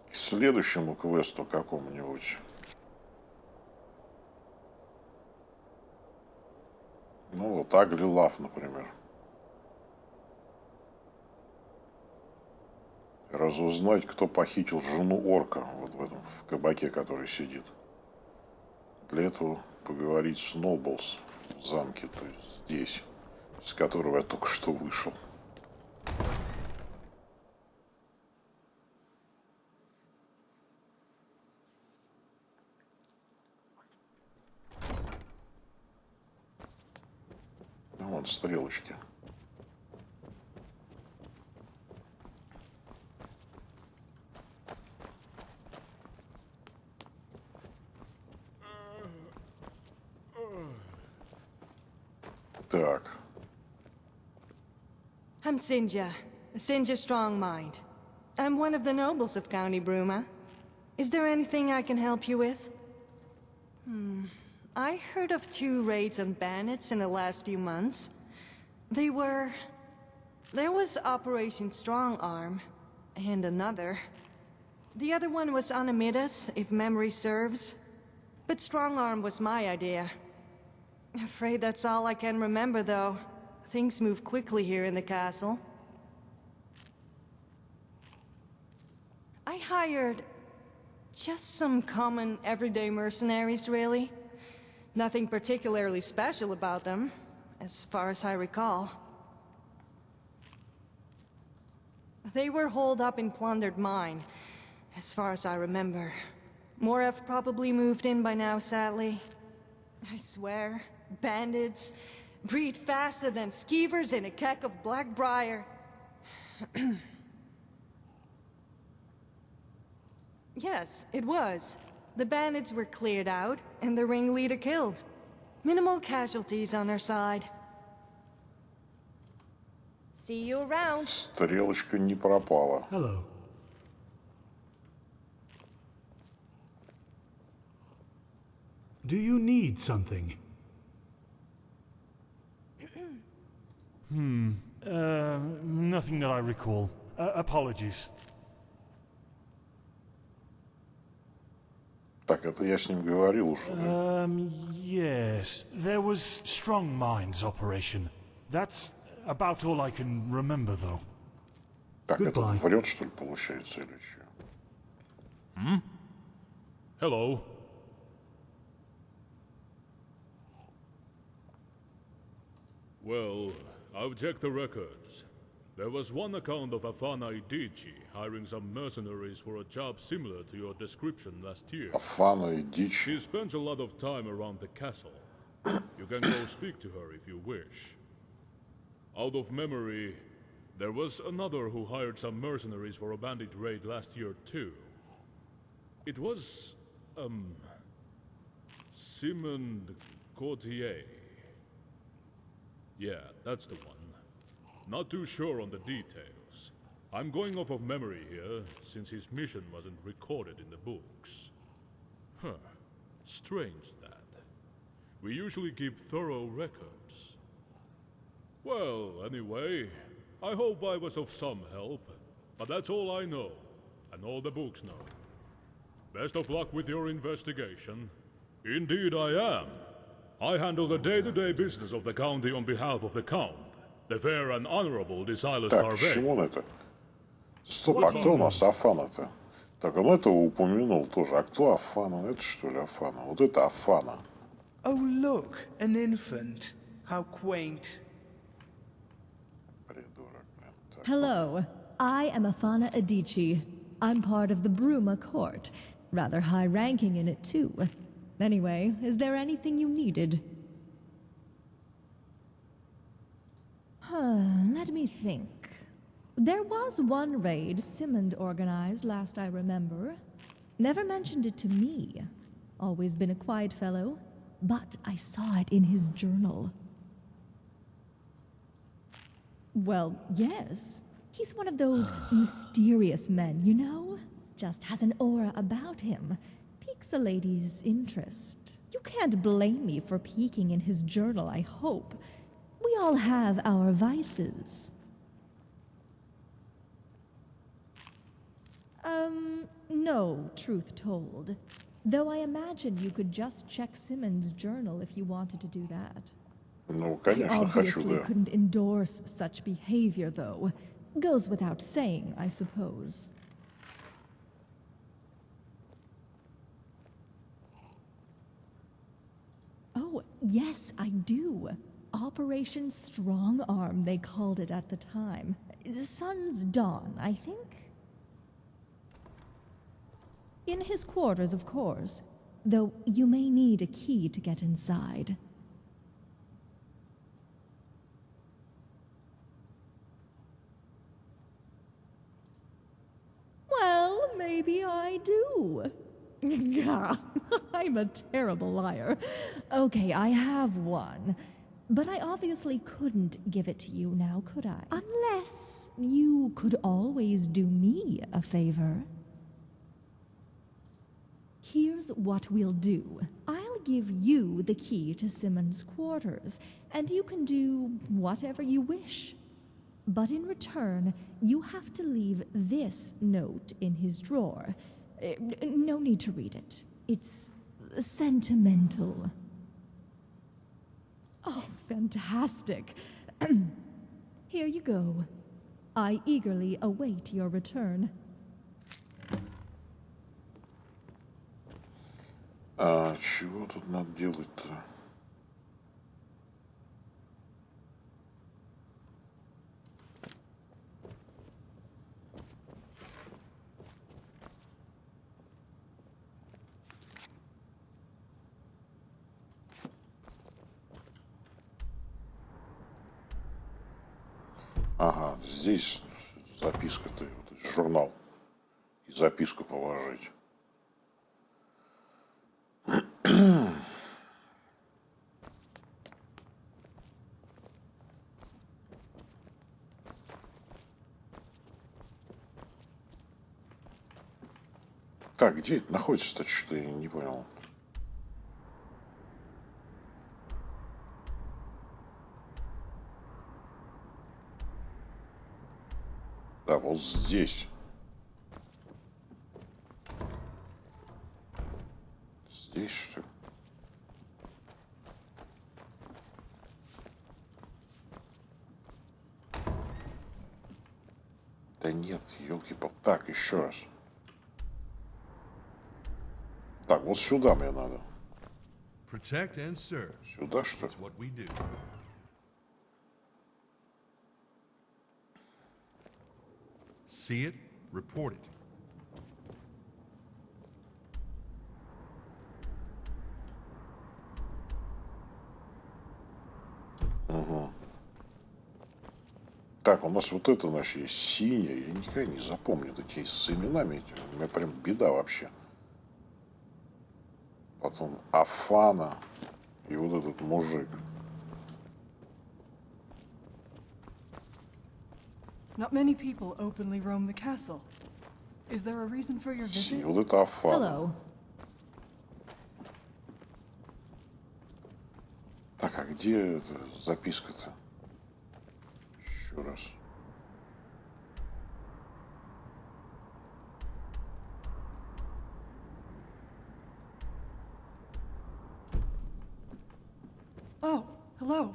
К следующему квесту какому-нибудь. Ну вот Агли Лав, например. Разузнать, кто похитил жену орка вот в этом в кабаке, который сидит. Для этого поговорить с Ноблс в замке, то есть здесь, с которого я только что вышел. Ну, вон стрелочки. Так. I'm Sinja Strongmind. I'm one of the nobles of County Bruma. Is there anything I can help you with? I heard of 2 raids on bandits in the last few months. There was Operation Strong Arm, and another. The other one was on Amidas, if memory serves. But Strong Arm was my idea. Afraid that's all I can remember, though. Things move quickly here in the castle. I hired just some common, everyday mercenaries, really. Nothing particularly special about them, as far as I recall. They were holed up in plundered mine, as far as I remember. More have probably moved in by now, sadly. I swear, bandits breed faster than skeevers in a keck of Blackbriar. Yes, it was. The bandits were cleared out, and the ringleader killed. Minimal casualties on our side. See you around. Стрелочка не пропала. Hello. Do you need something? Nothing that I recall. Apologies. Так, это я с ним говорил уже. Да? Yes. There was Strong Minds operation. That's about all I can remember, though. Так, этот Goodbye. врет, что ли, получается, или что? Hello. Well, I've checked the records. There was one account of Afana Idici hiring some mercenaries for a job similar to your description last year. Афана и дичь. She spends a lot of time around the castle. You can go speak to her if you wish. Out of memory, there was another who hired some mercenaries for a bandit raid last year too. It was, Simon Courtier. Yeah, that's the one. Not too sure on the details. I'm going off of memory here, since his mission wasn't recorded in the books. Huh. Strange that. We usually keep thorough records. Well, anyway, I hope I was of some help. But that's all I know, and all the books know. Best of luck with your investigation. Indeed I am. I handle the day-to-day business of the county on behalf of the Count, the fair and honorable Desilas Так, Harvey. почему он это? Стоп, а кто у нас Афана-то? Так, он этого упомянул тоже. А кто Афана? Это что ли Афана? Вот это Афана. Oh, look, an infant. How quaint. Придурок, блин. Так. Hello, I am Afana Adichie. I'm part of the Bruma court. Rather high ranking in it, too. Anyway, is there anything you needed? Let me think. There was one raid Simond organized last I remember. Never mentioned it to me. Always been a quiet fellow, but I saw it in his journal. Well, yes. He's one of those mysterious men, you know? Just has an aura about him. Piques a lady's interest. You can't blame me for peeking in his journal, I hope. We all have our vices. No, truth told. Though I imagine you could just check Simmons' journal if you wanted to do that. Ну, I конечно, хочу, obviously да. couldn't endorse such behavior, though. Goes without saying, I suppose. Oh, yes, I do. Operation Strong Arm, they called it at the time. Sun's Dawn, I think. In his quarters, of course, though you may need a key to get inside. Well, maybe I do. I'm a terrible liar. Okay, I have one. But I obviously couldn't give it to you now, could I? Unless you could always do me a favor. Here's what we'll do. I'll give you the key to Simmons' quarters, and you can do whatever you wish. But in return, you have to leave this note in his drawer. No need to read it. It's sentimental. Oh, fantastic. Here you go. I eagerly await your return. А чего тут надо делать-то? Ага, здесь записка-то, вот этот журнал. И записку положить. Так, где это находится-то? Что-то я не понял. Да, вот здесь. Здесь, что ли? Да нет, елки-пал. Так, еще раз. Так, вот сюда мне надо. Protect and serve. Сюда, что ли? That's what we do. See it, report it. Так, у нас вот это, значит, есть синяя. Я никогда не запомню такие с именами этими. У меня прям беда вообще. Потом Афана и вот этот мужик. Not many people openly roam the castle. Is there a reason for your И visit? вот это Афана. Hello. Так, а где эта записка-то? Еще раз. Oh, hello.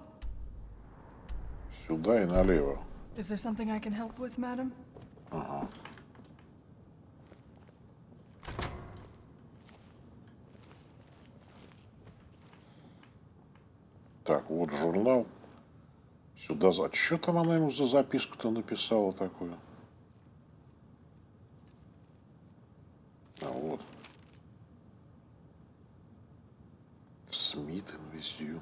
Сюда и налево. Is there something I can help with, madam? Ага. Так, вот журнал. Сюда за... Что там она ему за записку-то написала такую? А вот. Смит инвестью.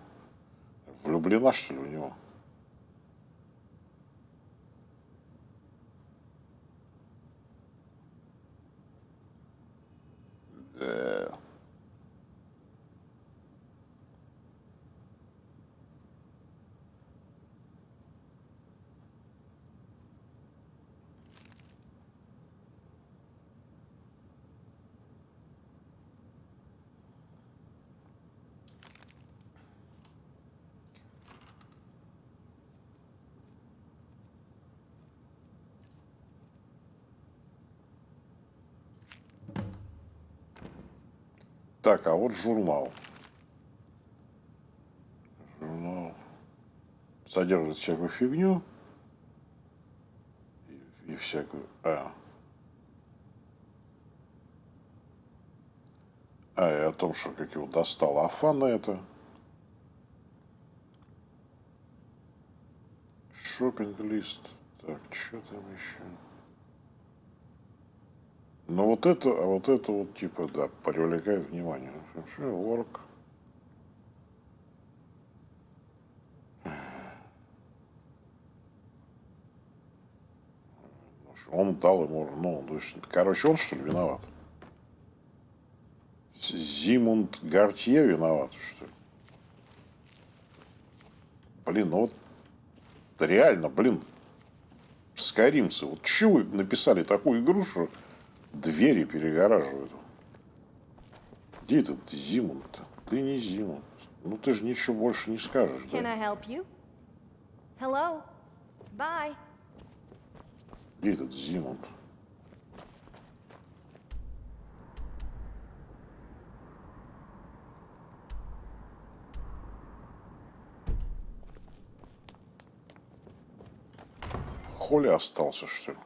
Влюблена, что ли, в него? Да. Так, а вот журнал. Журнал содержит всякую фигню и всякую... и о том, что как его достала Афана это. Шоппинг-лист. Так, что там еще? Ну вот это, а вот это вот типа, да, привлекает внимание. Орк. Он дал ему, ну, то есть, короче, он что ли виноват? Зимунд Гартье виноват, что ли? Блин, ну вот реально, блин, скайримцы, вот чего вы написали такую игру, что двери перегораживают? Где этот Зимунд-то? Ты не Зимунд. Ну ты же ничего больше не скажешь, Can да? I help you? Hello? Bye. Где этот Зимунд? В холле остался, что ли?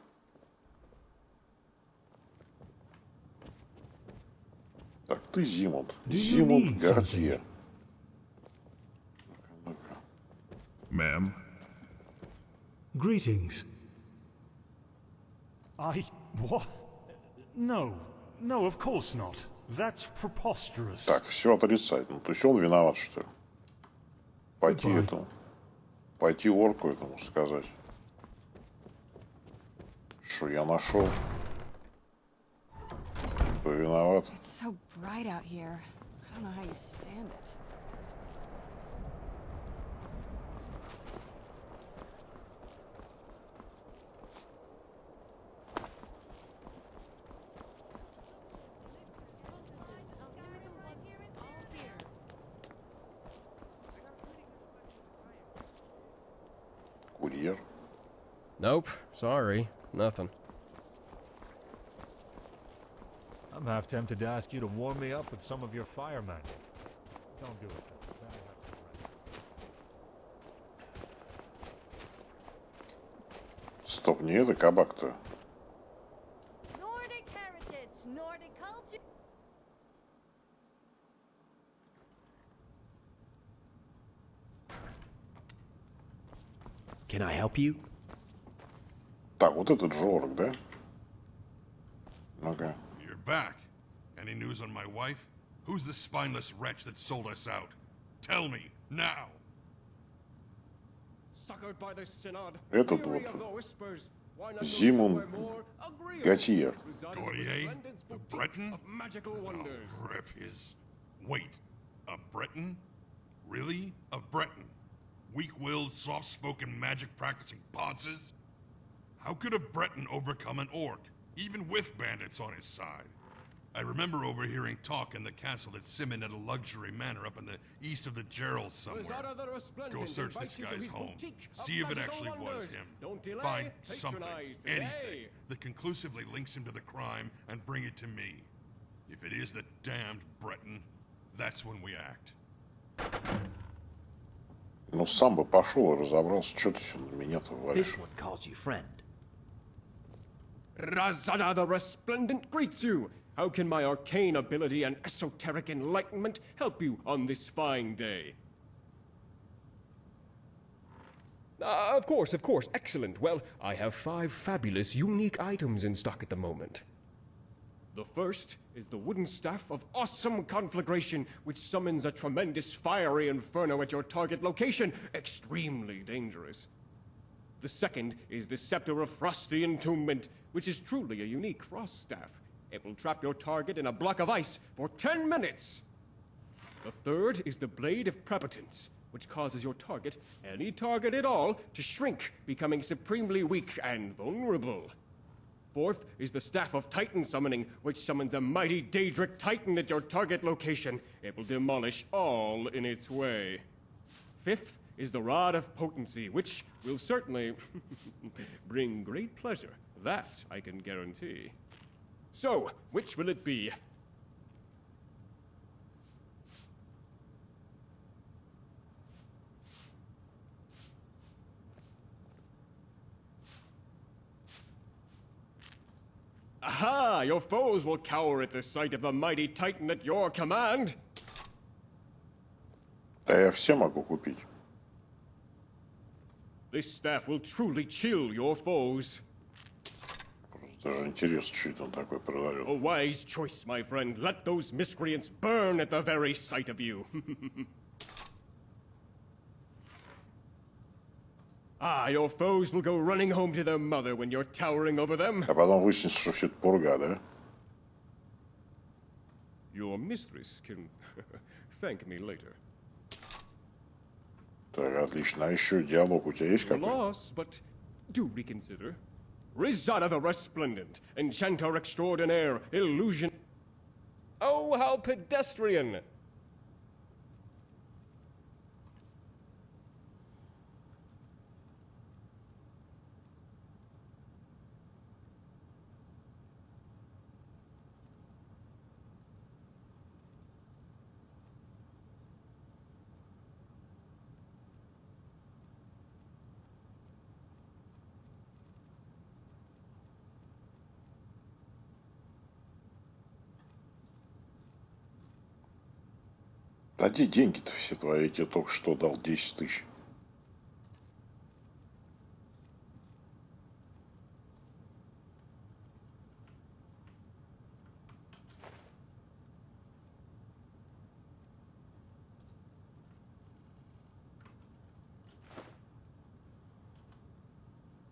Так, ты Зимунд. Do you Зимунд need Гартье. Ma'am? Greetings. What? No. No, of course not. That's preposterous. Так, все отрицательно. То есть он виноват, что ли? Пойти Goodbye. этому. Пойти орку этому сказать. Что я нашел. Кто виноват? It's so bright out here. I don't know how you stand it. Курьер. Nope, sorry, nothing. I'm half tempted to ask you to warm me up with some of your fire magic. Don't do it. Then I have to rest. Стоп, не это кабак-то. Nordic heritage, Nordic culture. Can I help you? Так, вот этот же орк, да? Ну-ка. You're back. Any news on my wife? Who's the spineless wretch that sold us out? Tell me, now! Suckered by the synod. Этот вот. Зимунд Гатье. Goyer? The Breton? Oh, rip his... Wait, a Breton? Really? A Breton? Weak-willed, soft-spoken, magic-practicing ponces? How could a Breton overcome an orc, even with bandits on his side? I remember overhearing talk in the castle that Simon had a luxury manor up in the east of the Gerals somewhere. Go search this guy's home. See if it actually was him. Find something, anything, that conclusively links him to the crime and bring it to me. If it is the damned Breton, that's when we act. Ну, сам бы пошел и разобрался, что ты все на меня-то валишь. This one calls you friend. Razada the Resplendent greets you. How can my arcane ability and esoteric enlightenment help you on this fine day? Of course, excellent. Well, I have 5 fabulous, unique items in stock at the moment. The first is the wooden staff of awesome conflagration, which summons a tremendous fiery inferno at your target location. Extremely dangerous. The second is the Scepter of Frosty Entombment, which is truly a unique frost staff. It will trap your target in a block of ice for 10 minutes. The third is the Blade of Prepotence, which causes your target, any target at all, to shrink, becoming supremely weak and vulnerable. Fourth is the Staff of Titan Summoning, which summons a mighty Daedric Titan at your target location. It will demolish all in its way. Fifth is the Rod of Potency, which will certainly bring great pleasure. That I can guarantee. So, which will it be? Ah, your foes will cower at the sight of the mighty titan at your command. Да я все могу купить. This staff will truly chill your foes. Даже интересно, что это он такой продает. A wise choice, my friend. Let those miscreants burn at the very sight of you. Ah, your foes will go running home to their mother when you're towering over them. А потом выяснится, что все это пурга, да? Your mistress can thank me later. Так, отлично. А еще диалог у тебя есть Your какой? loss, but do reconsider. Rizada the Resplendent, Enchanter Extraordinaire, Illusion... Oh, how pedestrian! Да где деньги-то все твои? Я тебе только что дал 10 тысяч.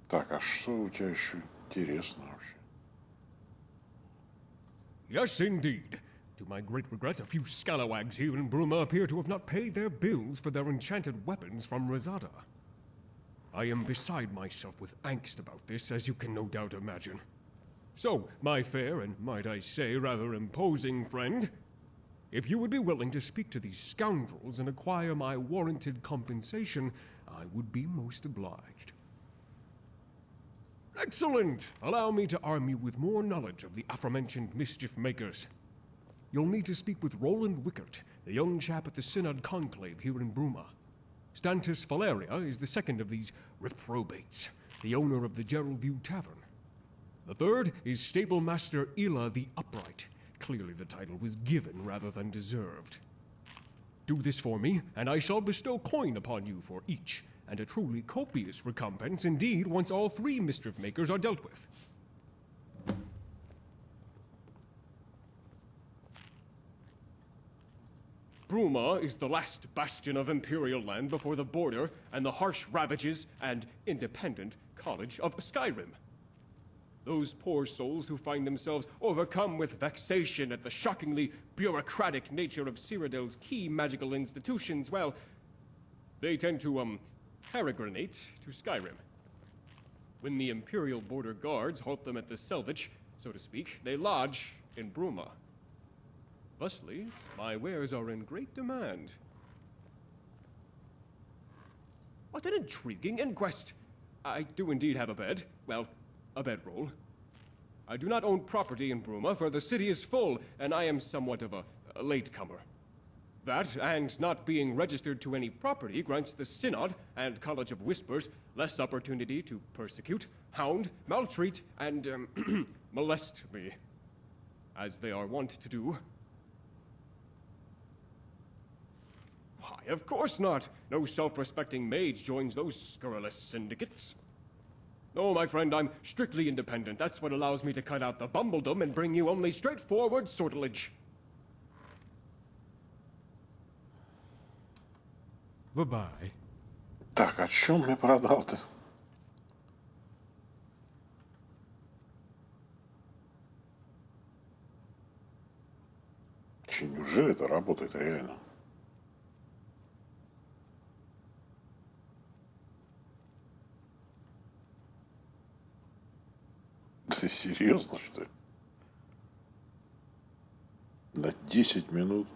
Так, а что у тебя еще интересно вообще? Yes, indeed. To my great regret, a few scalawags here in Bruma appear to have not paid their bills for their enchanted weapons from Rizada. I am beside myself with angst about this, as you can no doubt imagine. So, my fair and, might I say, rather imposing friend, if you would be willing to speak to these scoundrels and acquire my warranted compensation, I would be most obliged. Excellent! Allow me to arm you with more knowledge of the aforementioned mischief makers. You'll need to speak with Roland Wickert, the young chap at the Synod Conclave here in Bruma. Stantis Valeria is the second of these reprobates, the owner of the Geraldview Tavern. The third is Stable Master Ila the Upright. Clearly the title was given rather than deserved. Do this for me, and I shall bestow coin upon you for each, and a truly copious recompense indeed once all three mischief makers are dealt with. Bruma is the last bastion of Imperial land before the border and the harsh ravages and independent college of Skyrim. Those poor souls who find themselves overcome with vexation at the shockingly bureaucratic nature of Cyrodiil's key magical institutions, well, they tend to, peregrinate to Skyrim. When the Imperial border guards halt them at the selvage, so to speak, they lodge in Bruma. Thusly, my wares are in great demand. What an intriguing inquest! I do indeed have a bed. Well, a bedroll. I do not own property in Bruma, for the city is full, and I am somewhat of a latecomer. That, and not being registered to any property, grants the Synod and College of Whispers less opportunity to persecute, hound, maltreat, and, molest me, as they are wont to do. Why, of course not. No self-respecting mage joins those scurrilous syndicates. No, my friend, I'm strictly independent. That's what allows me to cut out the bumbledom and bring you only straightforward sortilege. Bye-bye. Так, о чем мне продал-то? Че, неужели это работает реально? Ты серьезно, что ли? На 10 минут?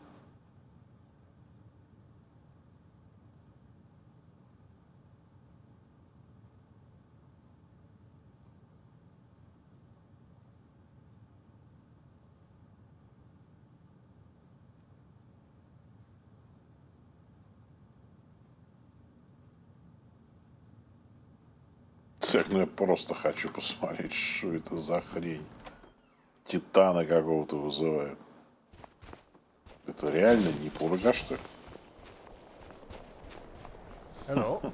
Так, ну я просто хочу посмотреть, что это за хрень. Титана какого-то вызывает. Это реально не пурга, что ли? Hello.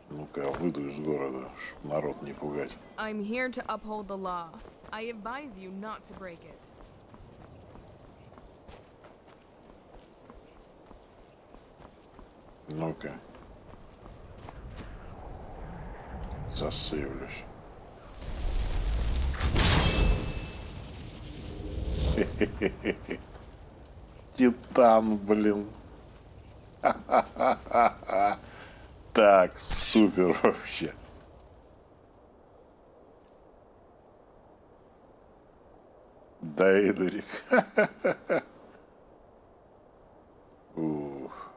Ну-ка, выйду из города, чтобы народ не пугать. I'm here to uphold the law. I advise you not to break it. Ну-ка. Засейвлюсь. Титан, блин. Так, супер вообще. Да, Эдерик. Ух.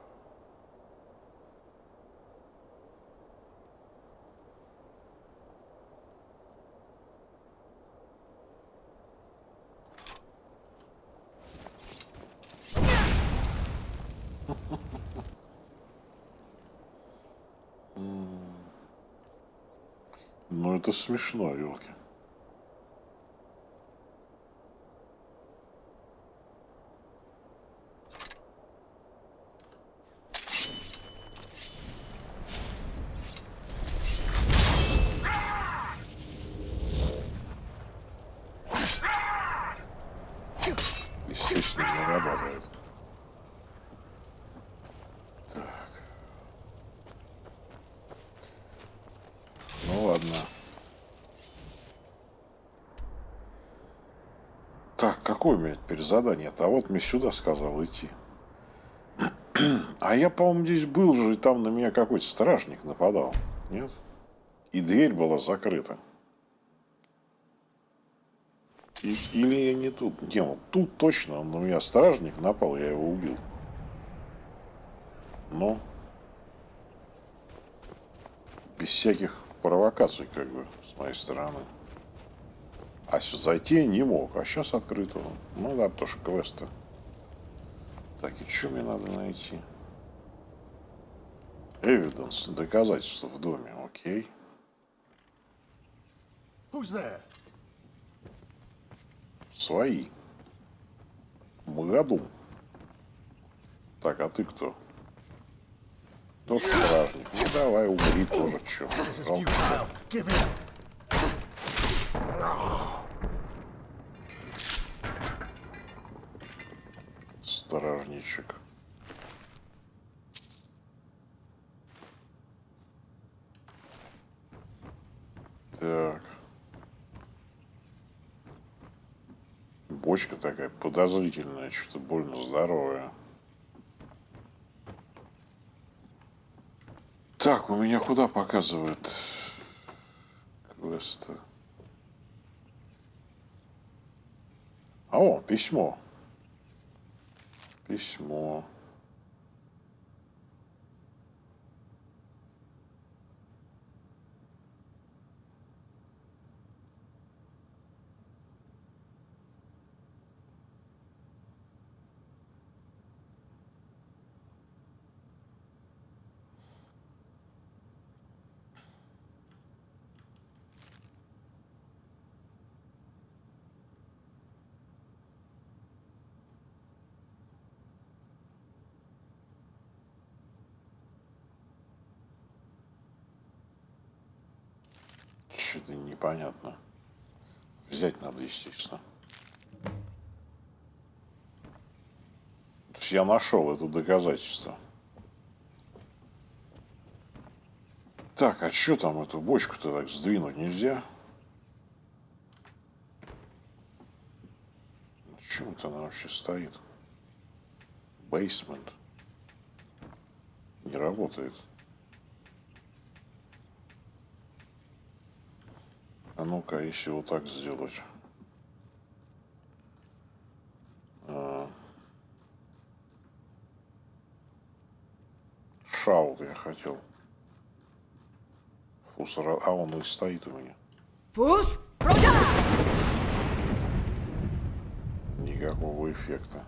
Ну, это смешно, елки. Естественно, не работает. Так. Ну ладно. Так, какое у меня теперь задание-то? А вот мне сюда сказал идти. А я, по-моему, здесь был же, и там на меня какой-то стражник нападал. Нет? И дверь была закрыта. Или я не тут? Не, вот тут точно он на меня стражник напал, я его убил. Но без всяких провокаций, как бы, с моей стороны. А зайти я не мог, а сейчас открыто. Ну да, потому что квесты. Так, и что мне надо найти? Эвиденс, доказательства в доме, окей. Who's there? Свои. Магадум. Так, а ты кто? Тоже стражник. Ну давай, умри тоже, чё. Стражничек. Так. Бочка такая подозрительная, что-то больно здоровая. Так, у меня куда показывает квесты? А, о, письмо. Письмо. Что-то непонятно. Взять надо, естественно. То есть я нашел это доказательство. Так, а что там эту бочку-то так сдвинуть нельзя? Почему-то она вообще стоит. Бейсмент. Не работает. А ну-ка, если вот так сделать. Шаут я хотел. Фус, а он и стоит у меня. Фус, рода! Никакого эффекта.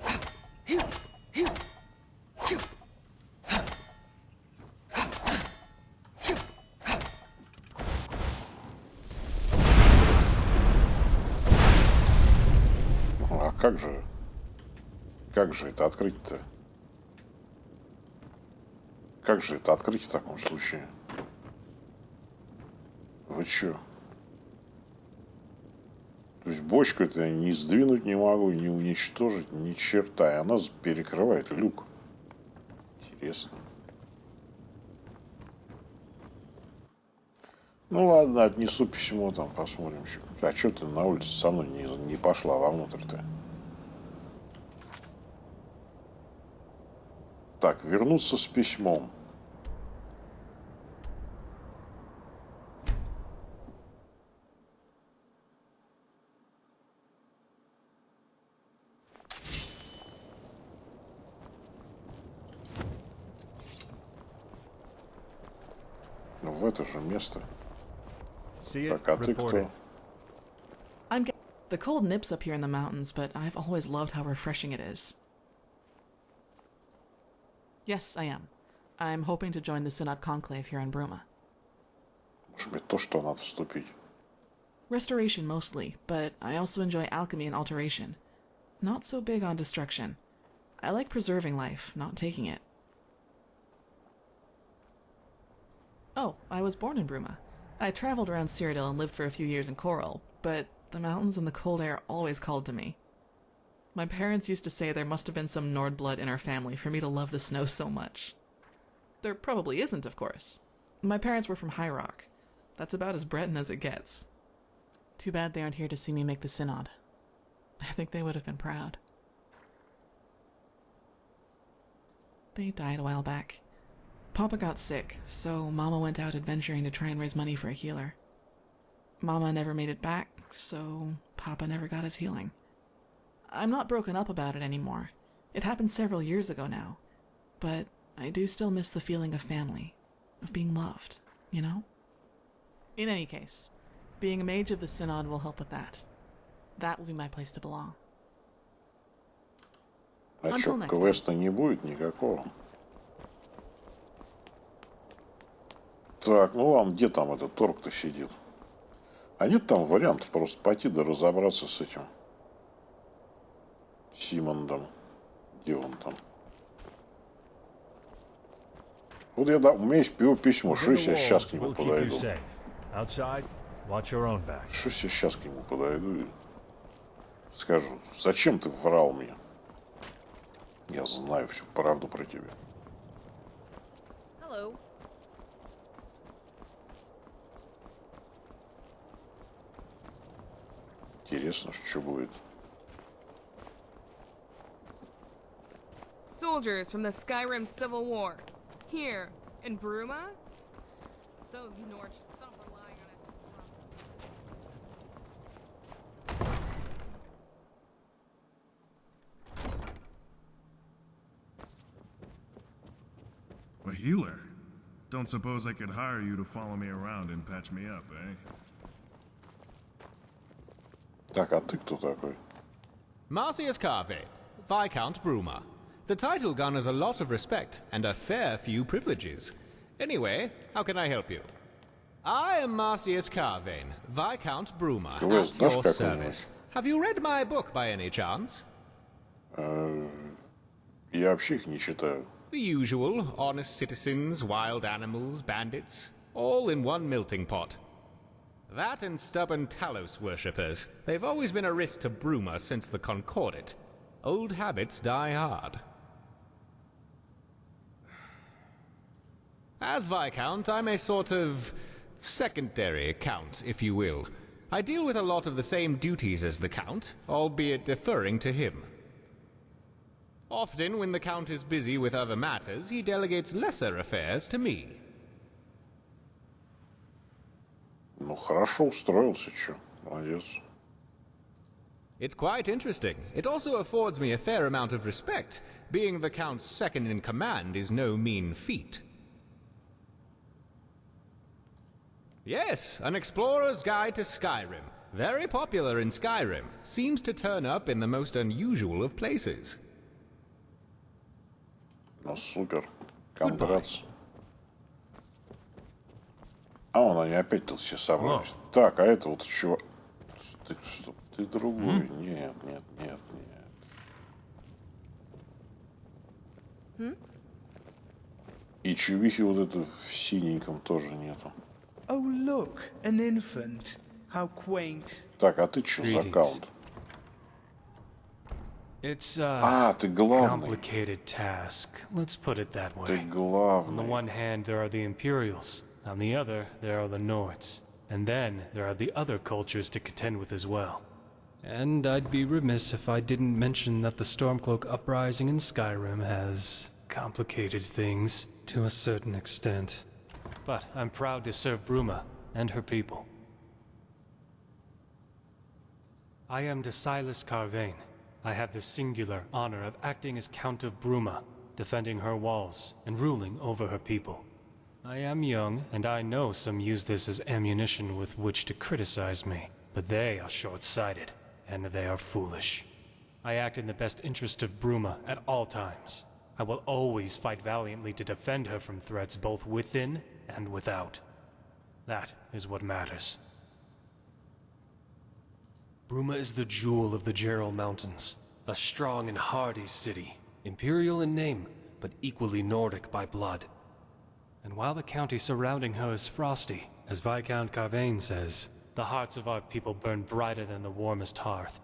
как же это открыть-то? Как же это открыть в таком случае? Вы чё? То есть бочку это не сдвинуть не могу, не уничтожить, ни черта. И она перекрывает люк. Интересно. Ну ладно, отнесу письмо там, посмотрим. А что ты на улице со мной не пошла вовнутрь-то? Так, вернуться с письмом. Ну, в это же место. Так, а ты кто? The cold nips up here in the mountains, but I've always loved how refreshing it is. Yes, I am. I'm hoping to join the Synod Conclave here in Bruma. Может быть, то, что надо вступить. Restoration mostly, but I also enjoy alchemy and alteration. Not so big on destruction. I like preserving life, not taking it. Oh, I was born in Bruma. I traveled around Cyrodiil and lived for a few years in Coral, but the mountains and the cold air always called to me. My parents used to say there must have been some Nord blood in our family for me to love the snow so much. There probably isn't, of course. My parents were from High Rock. That's about as Breton as it gets. Too bad they aren't here to see me make the Synod. I think they would have been proud. They died a while back. Papa got sick, so Mama went out adventuring to try and raise money for a healer. Mama never made it back, so Papa never got his healing. I'm not broken up about it anymore. It happened several years ago now. But I do still miss the feeling of family, of being loved, you know? In any case, being a mage of the Synod will help with that. That will be my place to belong. А чё, квеста не будет никакого? Так, ну ладно, где там этот торг-то сидит? А нет там варианта просто пойти да разобраться с этим Симондом. Где он там? Вот у меня есть письмо, что я сейчас к нему подойду? Что я сейчас к нему подойду и скажу, зачем ты врал мне? Я знаю всю правду про тебя. Hello. Интересно, что будет. Soldiers from the Skyrim Civil War. Here, in Bruma? Those Nords should stop relying on us. A healer? Don't suppose I could hire you to follow me around and patch me up, eh? Так, а ты кто такой? Marcius Carvane, Viscount Bruma. The title garners a lot of respect and a fair few privileges. Anyway, how can I help you? I am Marcius Carvane, Viscount Bruma, at your service. Have you read my book by any chance? Я вообще их не читаю. The usual, honest citizens, wild animals, bandits, all in one melting pot. That and stubborn Talos worshippers. They've always been a risk to Bruma since the Concordat. Old habits die hard. As Viscount, I'm a sort of secondary count, if you will. I deal with a lot of the same duties as the Count, albeit deferring to him. Often, when the Count is busy with other matters, he delegates lesser affairs to me. Ну, хорошо устроился, чё. Молодец. It's quite interesting. It also affords me a fair amount of respect. Being the Count's second in command is no mean feat. Yes, an explorer's guide to Skyrim. Very popular in Skyrim. Seems to turn up in the most unusual of places. Ну, супер. Кондрats. А вон они опять тут все собрались. Так, а это вот чувак... Ты другой. Нет, нет, нет, нет. И чувихи вот это в синеньком тоже нету. Oh, look, an infant. How quaint. Так, а ты чё за аккаунт? It's ты главный. complicated task. Let's put it that way. Ты главный. On the one hand, there are the Imperials. On the other, there are the Nords. And then, there are the other cultures to contend with as well. And I'd be remiss if I didn't mention that the Stormcloak uprising in Skyrim has complicated things to a certain extent. But I'm proud to serve Bruma and her people. I am Silas Carvain. I have the singular honor of acting as Count of Bruma, defending her walls and ruling over her people. I am young, and I know some use this as ammunition with which to criticize me, but they are short-sighted, and they are foolish. I act in the best interest of Bruma at all times. I will always fight valiantly to defend her from threats both within and without. That is what matters. Bruma is the jewel of the Gerald Mountains, a strong and hardy city, imperial in name, but equally Nordic by blood. And while the county surrounding her is frosty, as Viscount Carvain says, the hearts of our people burn brighter than the warmest hearth.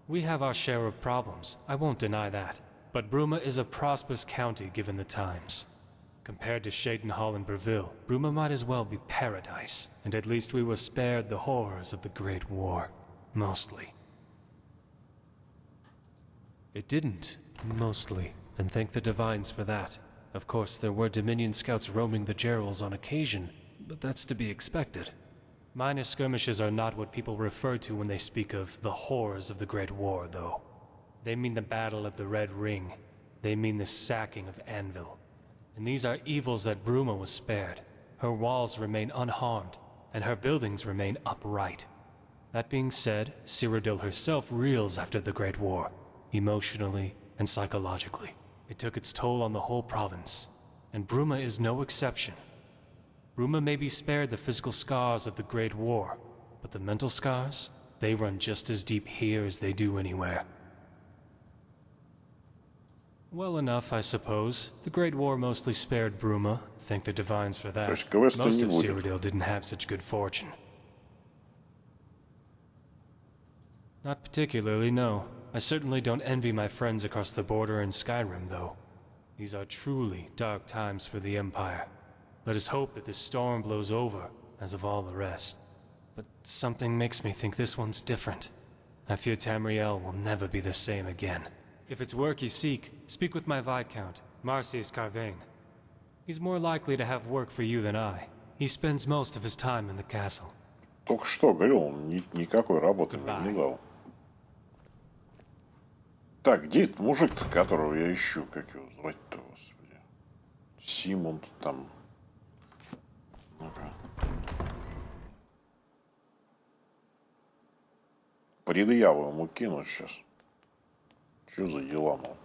We have our share of problems, I won't deny that, but Bruma is a prosperous county given the times. Compared to Shadenhall and Breville, Bruma might as well be paradise, and at least we were spared the horrors of the Great War. Mostly. It didn't, mostly, and thank the Divines for that. Of course, there were Dominion scouts roaming the Gerals on occasion, but that's to be expected. Minor skirmishes are not what people refer to when they speak of the horrors of the Great War, though. They mean the Battle of the Red Ring. They mean the sacking of Anvil. And these are evils that Bruma was spared. Her walls remain unharmed, and her buildings remain upright. That being said, Cyrodiil herself reels after the Great War, emotionally and psychologically. It took its toll on the whole province, and Bruma is no exception. Bruma may be spared the physical scars of the Great War, but the mental scars, they run just as deep here as they do anywhere. Well enough, I suppose. The Great War mostly spared Bruma, thank the Divines for that. Most of Cyrodiil didn't have such good fortune. Not particularly, no. I certainly don't envy my friends across the border in Skyrim, though. These are truly dark times for the Empire. Let us hope that this storm blows over, as of all the rest. But something makes me think this one's different. I fear Tamriel will never be the same again. If it's work you seek, speak with my Viscount, Marcius Carvain. He's more likely to have work for you than I. He spends most of his time in the castle. Только что говорил, он никакой работы мне не дал. Так, где этот мужик, которого я ищу? Как его звать-то, господи? Симонт там. Ну-ка. Предъяву ему кинуть сейчас. Что за дела, мол?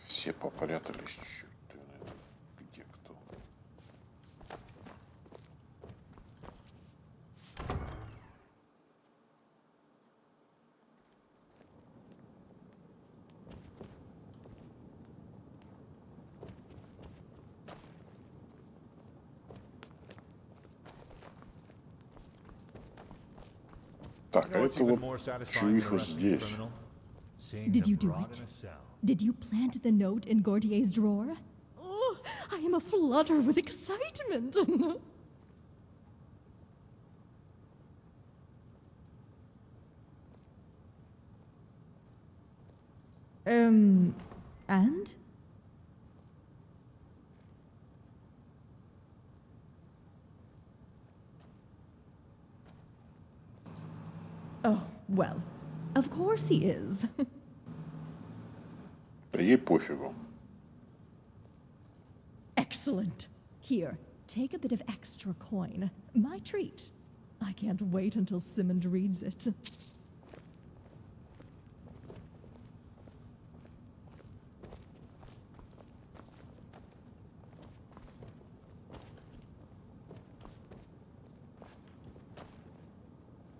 Все попрятались. Где кто? Так, а это вот чувиха здесь. Did you do it? Did you plant the note in Gautier's drawer? Oh, I am aflutter with excitement. And? Oh, well, of course he is. Да ей пофигу. Excellent. Here, take a bit of extra coin. My treat. I can't wait until Simmond reads it.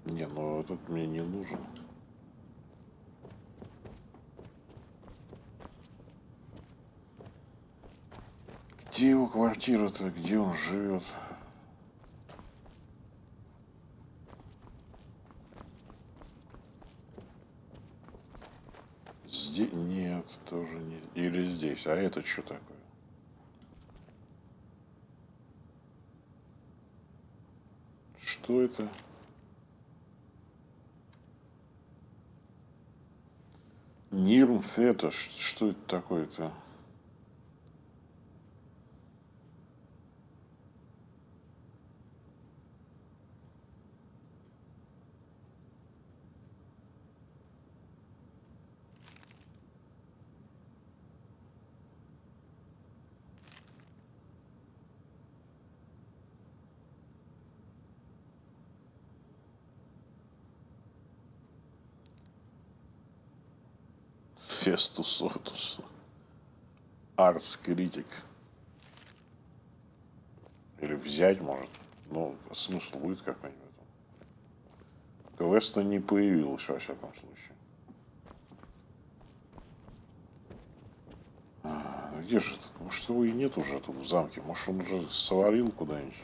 Не, ну этот мне не нужен. Где его квартира-то? Где он живет? Здесь? Нет, тоже не. Или здесь. А это что такое? Что это? Нирнс это? Что это такое-то? Фестус Отус. Арс Критик. Или взять может. Ну, смысл будет какой-нибудь. Квеста не появилось, во всяком случае. Где же этот? Может, его и нет уже тут в замке? Может, он уже свалил куда-нибудь?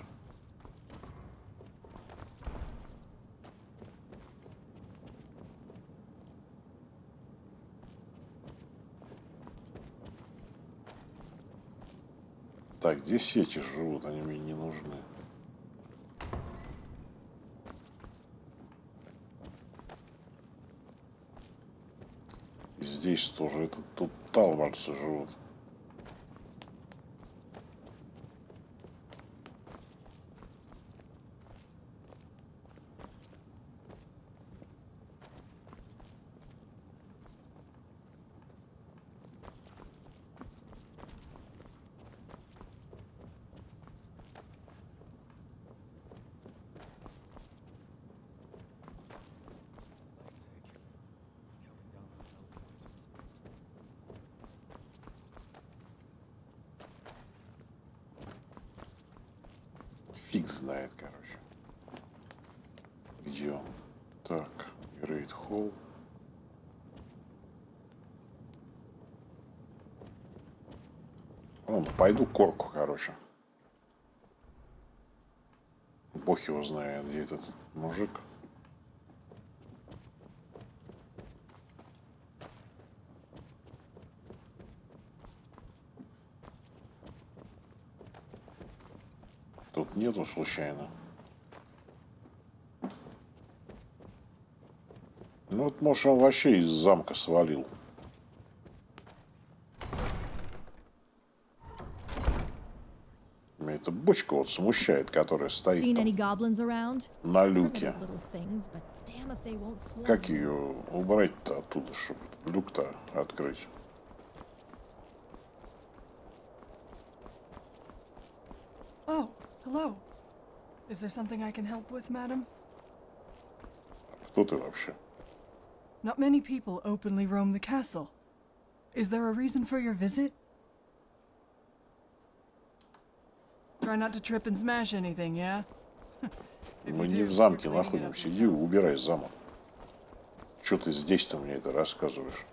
Так, где сети живут? Они мне не нужны. И здесь тоже. Это тут талварцы живут. Фиг знает, короче. Где он? Так, Грейт Холл. Пойду корку, короче. Бог его знает, где этот мужик. Тут нету случайно. Ну вот, может, он вообще из замка свалил. Меня эта бочка вот смущает, которая стоит там на люке. Как ее убрать-то оттуда, чтобы люк-то открыть? Oh, hello. Is there something I can help with, madam? Кто ты вообще? Not many people openly roam the castle. Is there a reason for your visit? Try not to trip and smash anything, yeah? Мы не в замке находимся. Иди, убирай замок. Что ты здесь-то мне это рассказываешь?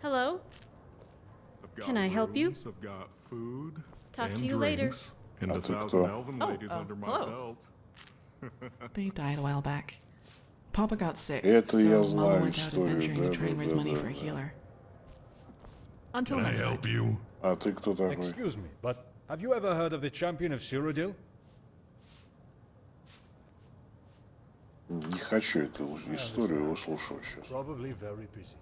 Hello? Can I help you? I've got food Talk and to you later. drinks, and А a ты thousand кто? elven ladies under my hello. belt. They died a while back. Papa got sick, Это so я Mama знаю went out историю, adventuring to try and raise money for a да. healer. Can I help you? А ты кто такой? Excuse me, but have you ever heard of the champion of Cyrodiil? Не хочу эту историю выслушивать сейчас. Probably very busy.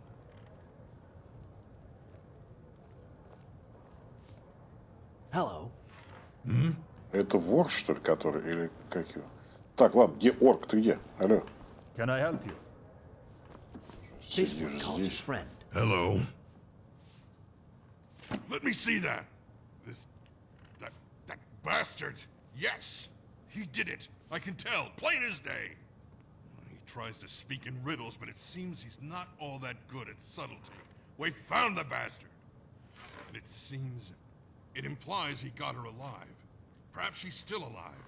Hello. Это вор, что ли, который? Или как его? Так, ладно, где орк? Ты где? Алло. Can I help you? This Сидишь one calls his здесь. friend. Hello. Let me see that. That bastard. Yes, he did it. I can tell, plain as day. He tries to speak in riddles, but it seems he's not all that good at subtlety. We found the bastard. And it seems It implies he got her alive. Perhaps she's still alive.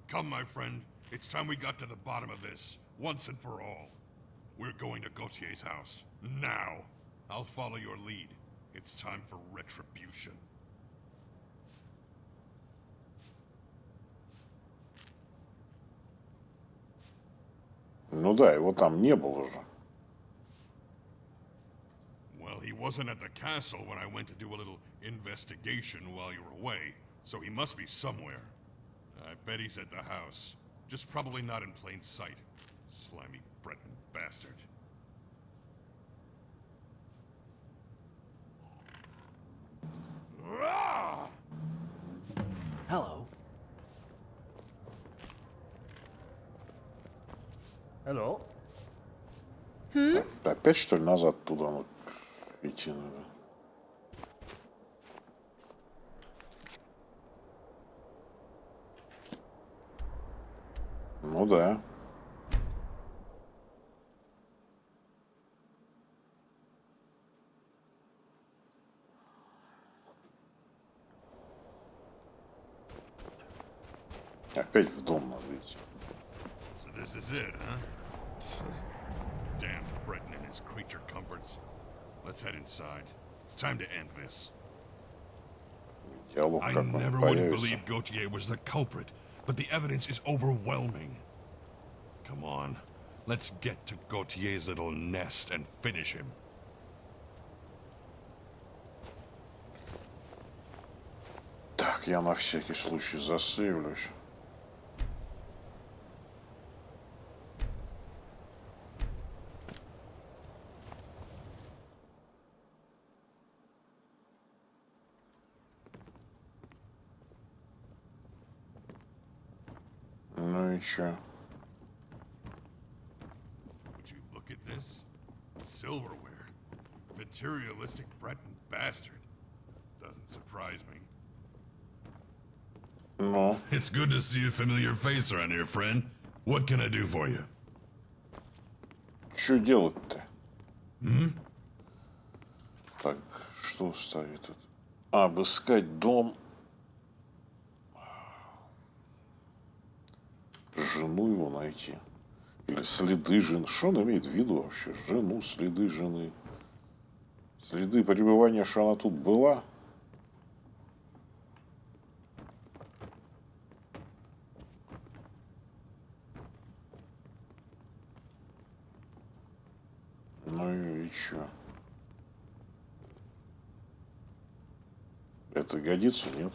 Come, my friend. It's time we got to the bottom of this, once and for all. We're going to Gautier's house. Now. I'll follow your lead. It's time for retribution. Ну да, его там не было же. Well, he wasn't at the castle when I went to do a little investigation while you were away, so he must be somewhere. I bet he's at the house. Just probably not in plain sight. Slimy Breton bastard. Hello. Hello. Опять что ли назад туда вот идти надо? Ну да. Опять в дом надо идти. So this is it, huh? Damn Breton and his creature comforts. Let's head inside. It's time to end this. Диалог I какой never would have появится. believed Gautier was the culprit, but the evidence is overwhelming. Come on, let's get to Gautier's little nest and finish him. Так, я на всякий случай засейвлюсь. Ну и чё? Would you look at this? Silverware. Materialistic Breton bastard. Doesn't surprise me. Ну, It's good to see a familiar face around here, friend. What can I do for you? что делать-то? Так, что стоит тут? Обыскать дом. Жену его найти. Или следы жены. Что он имеет в виду вообще? Жену, следы жены. Следы пребывания, что она тут была. Ну и чё? Это годится, нет?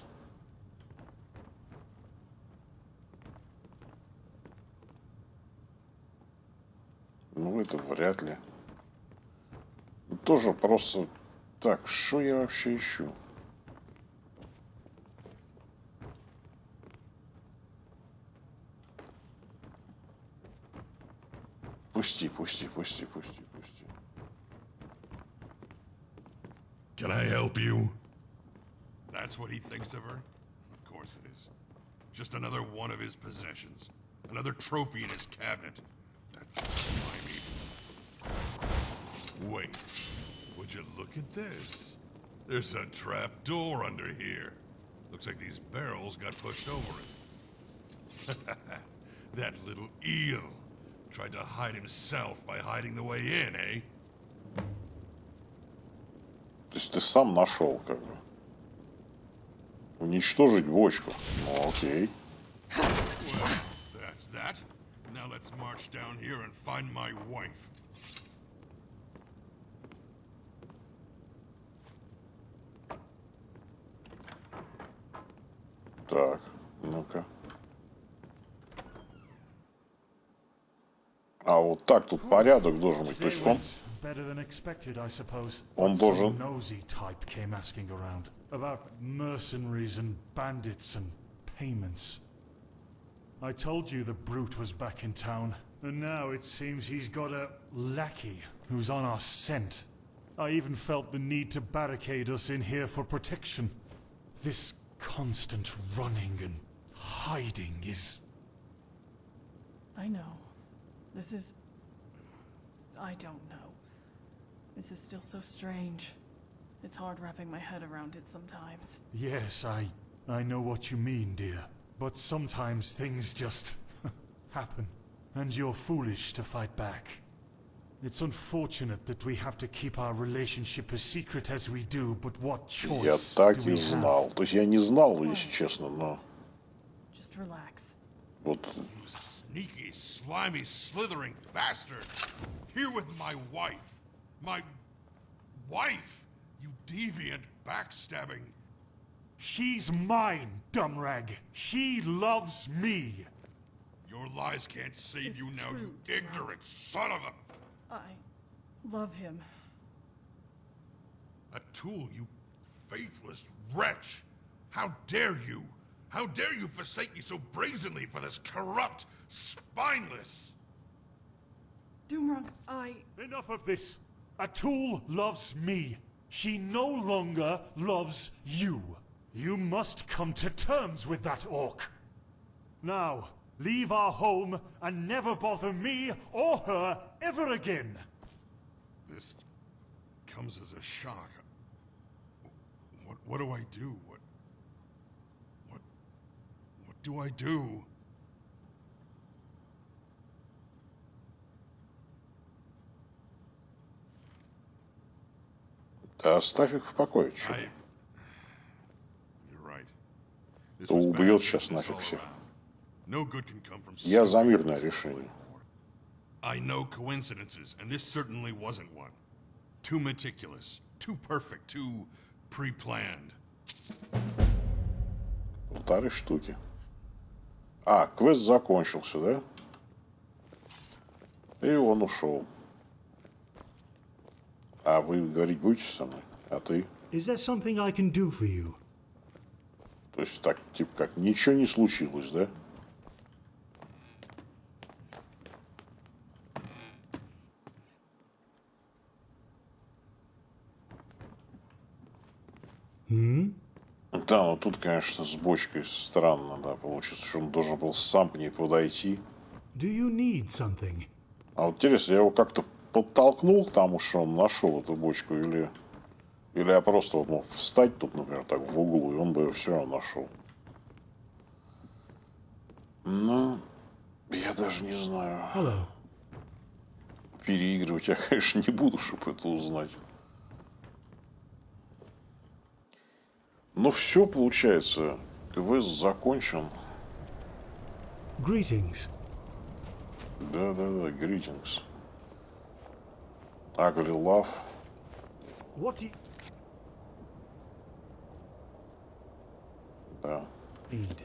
Ну, это вряд ли. Тоже просто... Так, что я вообще ищу? Пусти. Can I help you? That's what he thinks of her? Of course it is. Just another one of his possessions. Another trophy in his cabinet. That's slimy. Wait. Would you look at this? There's a trap door under here. Looks like these barrels got pushed over it. That little eel. Tried to hide himself by hiding the way in, eh? То есть ты сам нашел, как бы. Уничтожить бочку. Ну, окей. Well, that's that. Now let's march down here and find my wife. Так, ну-ка. А вот так тут порядок должен быть. То есть он... Better than expected, I suppose. Он But должен... some nosy type came asking around about mercenaries and bandits and payments. I told you the brute was back in town, and now it seems he's got a lackey who's on our scent. I even felt the need to barricade us in here for protection. This constant running and hiding is... I know. This is... I don't know. This is still so strange. It's hard wrapping my head around it sometimes. Yes, I know what you mean, dear. But sometimes things just happen, and you're foolish to fight back. It's unfortunate that we have to keep our relationship as secret as we do, but what choice Я так do и we знал. have? То есть я не знал, если честно, но Just relax. вот You sneaky, slimy, slithering bastard! Here with my wife! My wife! You deviant, backstabbing... She's mine, Dumrag. She loves me. Your lies can't save you It's now, true, you ignorant son of a... I love him. A tool, you faithless wretch! How dare you? How dare you forsake me so brazenly for this corrupt, spineless... Doomrug, Enough of this. Atul loves me. She no longer loves you. You must come to terms with that orc. Now, leave our home and never bother me or her ever again. This comes as a shock. What do I do? What do I do? да оставь их в покое, чё. You're right. This То was убьет bad сейчас business нафиг all всех. around. No good can come from Я за something мирное that's решение. I know coincidences, and this certainly wasn't one. Too meticulous, too perfect, too pre-planned. 1,5 штуки. А, квест закончился, да? И он ушел. А вы говорить будете со мной? А ты? Is there something I can do for you? То есть так, типа как, ничего не случилось, да? Да, ну тут, конечно, с бочкой странно, да, получится, что он должен был сам к ней подойти. Do you need something? А вот интересно, я его как-то подтолкнул к тому, что он нашел эту бочку, или я просто вот мог встать тут, например, так в углу, и он бы ее все равно нашел. Ну, я даже не знаю. Hello. Переигрывать я, конечно, не буду, чтобы это узнать. Ну все, получается, квест закончен. Greetings. Да-да-да, greetings. Ugly love. What do you Да. need?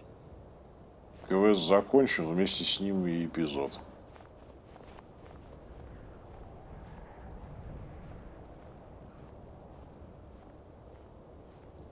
Квест закончен, вместе с ним и эпизод.